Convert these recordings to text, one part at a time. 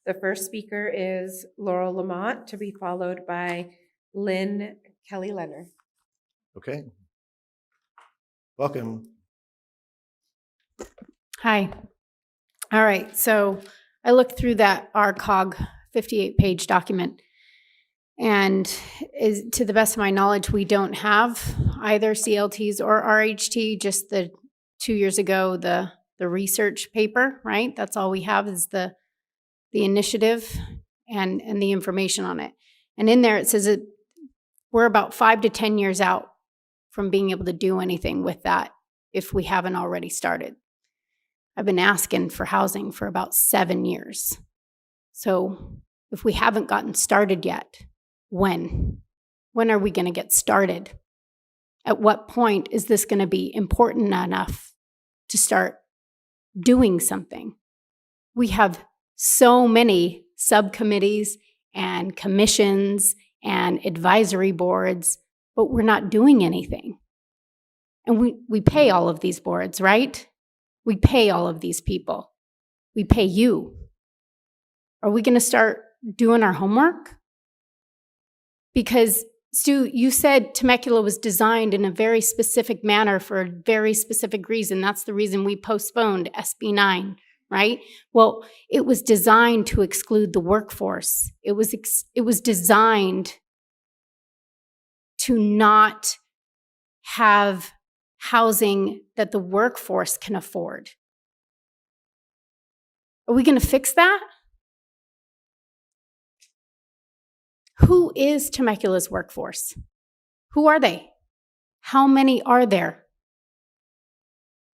The first speaker is Laurel Lamont, to be followed by Lynn Kelly-Leonard. Okay. Welcome. Hi. All right. So I looked through that RCOG 58-page document, and to the best of my knowledge, we don't have either CLTs or RHT. Just the 2 years ago, the research paper, right? That's all we have is the initiative and the information on it. And in there it says that we're about 5 to 10 years out from being able to do anything with that if we haven't already started. I've been asking for housing for about 7 years. So if we haven't gotten started yet, when? When are we going to get started? At what point is this going to be important enough to start doing something? We have so many subcommittees and commissions and advisory boards, but we're not doing anything. And we pay all of these boards, right? We pay all of these people. We pay you. Are we going to start doing our homework? Because, Stu, you said Temecula was designed in a very specific manner for a very specific reason. That's the reason we postponed SB 9, right? Well, it was designed to exclude the workforce. It was designed to not have housing that the workforce can afford. Are we going to fix that? Who is Temecula's workforce? Who are they? How many are there?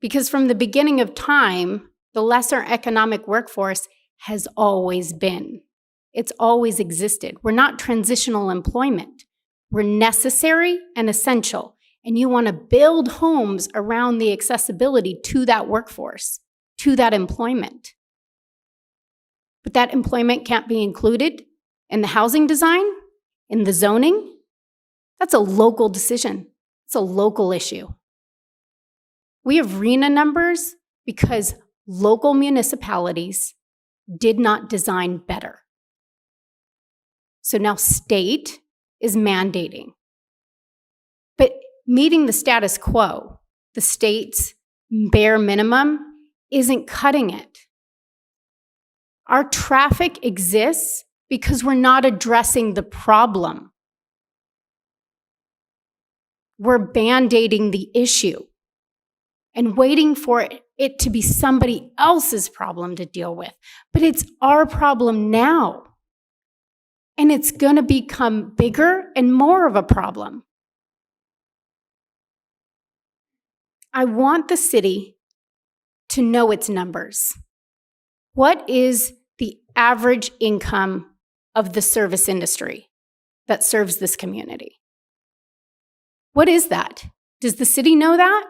Because from the beginning of time, the lesser economic workforce has always been. It's always existed. We're not transitional employment. We're necessary and essential. And you want to build homes around the accessibility to that workforce, to that employment. But that employment can't be included in the housing design, in the zoning. That's a local decision. It's a local issue. We have RENA numbers because local municipalities did not design better. So now state is mandating. But meeting the status quo, the state's bare minimum, isn't cutting it. Our traffic exists because we're not addressing the problem. We're band-aiding the issue and waiting for it to be somebody else's problem to deal with. But it's our problem now. And it's going to become bigger and more of a problem. I want the city to know its numbers. What is the average income of the service industry that serves this community? What is that? Does the city know that?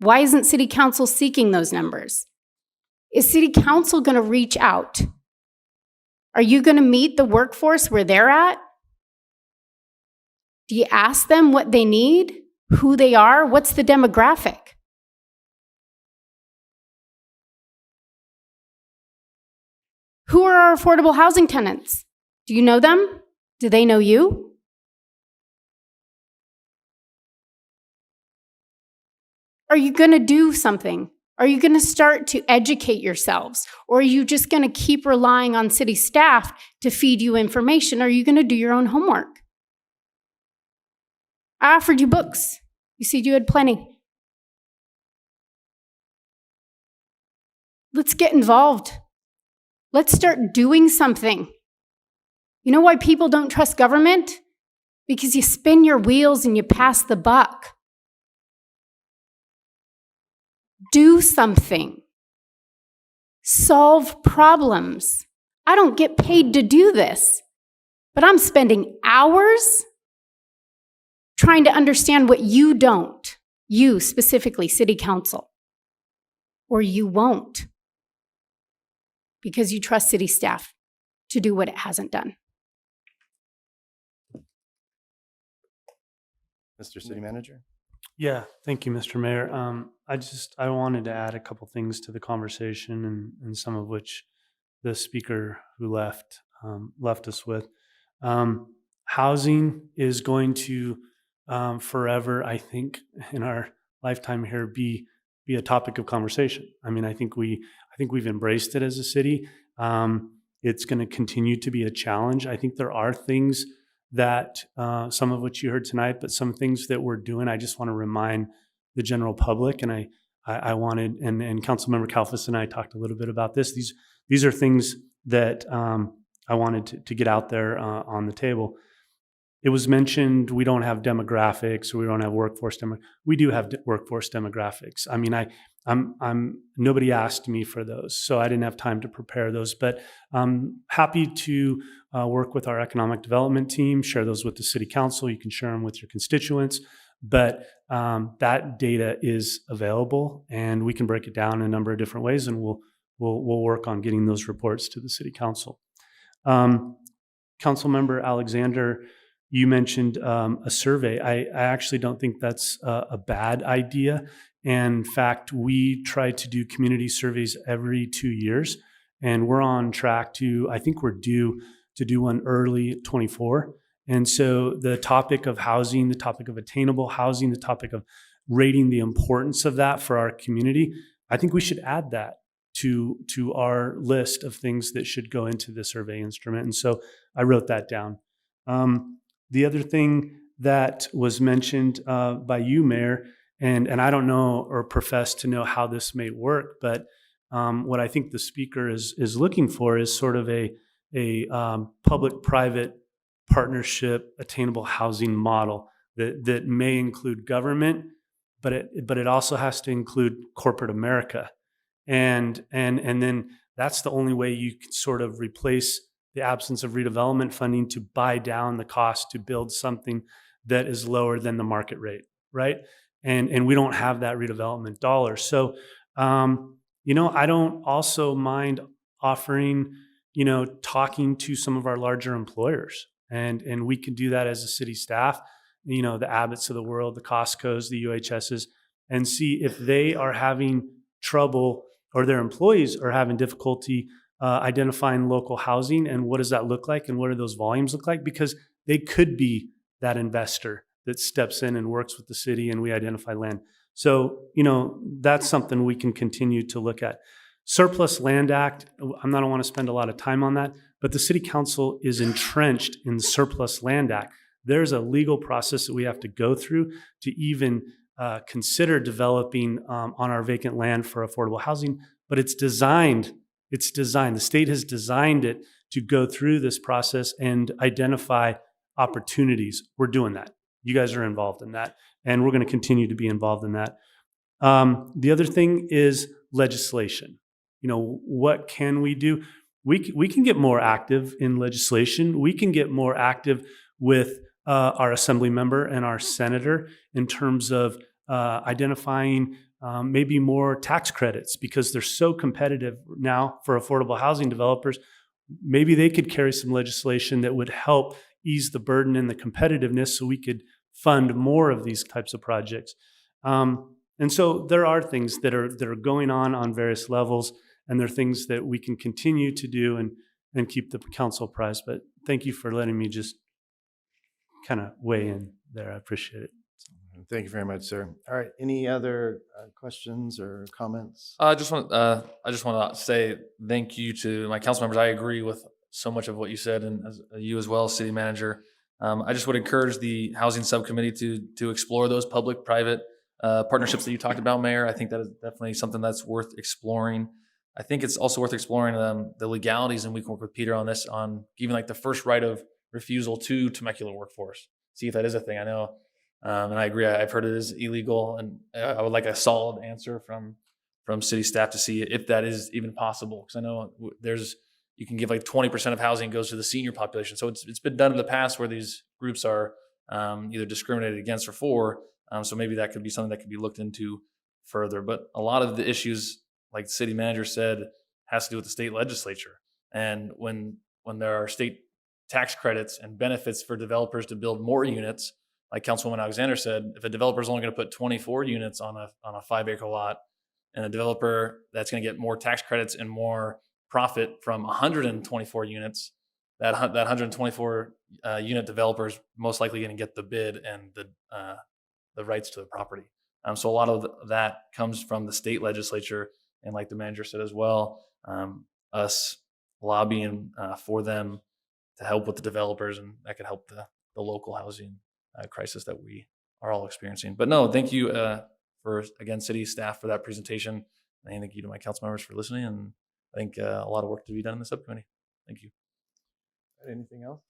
Why isn't City Council seeking those numbers? Is City Council going to reach out? Are you going to meet the workforce where they're at? Do you ask them what they need, who they are? What's the demographic? Who are our affordable housing tenants? Do you know them? Do they know you? Are you going to do something? Are you going to start to educate yourselves? Or are you just going to keep relying on city staff to feed you information? Are you going to do your own homework? I offered you books. You said you had plenty. Let's get involved. Let's start doing something. You know why people don't trust government? Because you spin your wheels and you pass the buck. Do something. Solve problems. I don't get paid to do this, but I'm spending hours trying to understand what you don't. You specifically, City Council. Or you won't. Because you trust city staff to do what it hasn't done. Mr. City Manager? Yeah, thank you, Mr. Mayor. I wanted to add a couple things to the conversation, and some of which the speaker who left us with. Housing is going to forever, I think, in our lifetime here, be a topic of conversation. I mean, I think we've embraced it as a city. It's going to continue to be a challenge. I think there are things that some of which you heard tonight, but some things that we're doing. I just want to remind the general public, and I wanted, and Councilmember Kalfas and I talked a little bit about this. These are things that I wanted to get out there on the table. It was mentioned we don't have demographics, or we don't have workforce we do have workforce demographics. I mean, I'm nobody asked me for those, so I didn't have time to prepare those. But I'm happy to work with our economic development team, share those with the city council. You can share them with your constituents. But that data is available, and we can break it down in a number of different ways, and we'll work on getting those reports to the city council. Councilmember Alexander, you mentioned a survey. I actually don't think that's a bad idea. In fact, we try to do community surveys every 2 years, and we're on track to, I think we're due to do one early 24. And so the topic of housing, the topic of attainable housing, the topic of rating the importance of that for our community, I think we should add that to our list of things that should go into the survey instrument. And so I wrote that down. The other thing that was mentioned by you, Mayor, and I don't know or profess to know how this may work, but what I think the speaker is looking for is sort of a public-private partnership attainable housing model that may include government, but it also has to include corporate America. And then that's the only way you can sort of replace the absence of redevelopment funding to buy down the cost to build something that is lower than the market rate, right? And we don't have that redevelopment dollar. So, I don't also mind offering, talking to some of our larger employers. And we can do that as a city staff, the Abbotts of the world, the Costcos, the UHSs, and see if they are having trouble or their employees are having difficulty identifying local housing, and what does that look like, and what do those volumes look like? Because they could be that investor that steps in and works with the city, and we identify land. So, that's something we can continue to look at. Surplus Land Act, I don't want to spend a lot of time on that, but the city council is entrenched in the Surplus Land Act. There's a legal process that we have to go through to even consider developing on our vacant land for affordable housing, but it's designed, the state has designed it to go through this process and identify opportunities. We're doing that. You guys are involved in that, and we're going to continue to be involved in that. The other thing is legislation. What can we do? We can get more active in legislation. We can get more active with our assembly member and our senator in terms of identifying maybe more tax credits, because they're so competitive now for affordable housing developers. Maybe they could carry some legislation that would help ease the burden and the competitiveness so we could fund more of these types of projects. And so there are things that are going on various levels, and there are things that we can continue to do and keep the council apprised. But thank you for letting me just kind of weigh in there. I appreciate it. Thank you very much, sir. All right. Any other questions or comments? I just want to say thank you to my council members. I agree with so much of what you said, and you as well, city manager. I just would encourage the housing subcommittee to explore those public-private partnerships that you talked about, Mayor. I think that is definitely something that's worth exploring. I think it's also worth exploring the legalities, and we can work with Peter on this, on giving like the first right of refusal to Temecula workforce. See if that is a thing. I know, and I agree. I've heard it is illegal, and I would like a solid answer from city staff to see if that is even possible. Because I know you can give like 20% of housing goes to the senior population. So it's been done in the past where these groups are either discriminated against or for. So maybe that could be something that could be looked into further. But a lot of the issues, like the city manager said, has to do with the state legislature. And when there are state tax credits and benefits for developers to build more units, like Councilwoman Alexander said, if a developer is only going to put 24 units on a 5-acre lot, and a developer that's going to get more tax credits and more profit from 124 units, that 124 unit developer is most likely going to get the bid and the rights to the property. So a lot of that comes from the state legislature, and like the manager said as well, us lobbying for them to help with the developers, and that could help the local housing crisis that we are all experiencing. But no, thank you for, again, city staff for that presentation. And thank you to my council members for listening. And I think a lot of work to be done in the subcommittee. Thank you. Anything else?